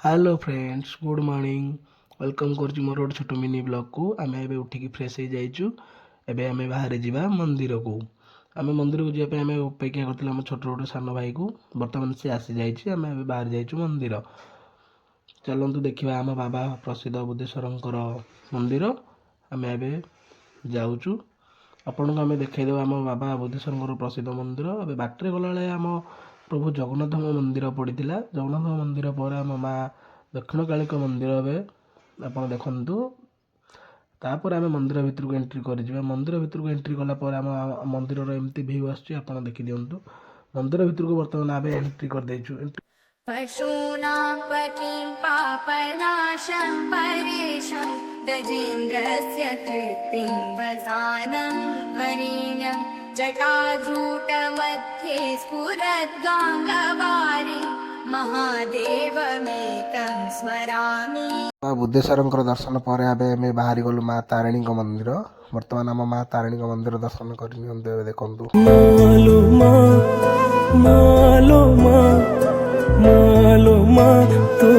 Hello friends good morning welcome कर मोर गोटे छोट मिनी ब्लॉग को आम ए उठिकी फ्रेश हो जाइए एवं आम बाहर जा मंदिर को आम मंदिर को जावाई आम अपेक्षा करते आम छोट छोट सान भाई को बर्तमान सी आसी जाइए आम बाहर जाइए मंदिर चलतु देखा आम बाबा प्रसिद्ध बुद्धेश्वर मंदिर आम ए जाऊँ आपण को आम देखद आम बाबा बुद्धेश्वर प्रसिद्ध मंदिर ए बाटर गला आम प्रभु जगन्नाथ मंदिर पड़ी जगन्नाथ मंदिर पर आम माँ दक्षिण काली मंदिर ए आप देखु तापर आम मंदिर भितर को एंट्री कर मंदिर भितर को एंट्री कलापर आम मंदिर एमती भ्यू आप देखी दिंतु मंदिर भितर को बर्तमान आम एंट्री कर देचु पशूनां पतिं पापनाशं परेशं गजेन्द्रस्य कीर्तिं वसानं वरेण्यं जटाधूटमध्ये स्फुरद्गाङ्गवारि महादेवमेतं स्मरामि। बुद्धेश्वर दर्शन पर आम बाहरी गलु माँ तारिणी मंदिर बर्तमान आम माँ तारिणी मंदिर दर्शन कर देखु मालो माँ तो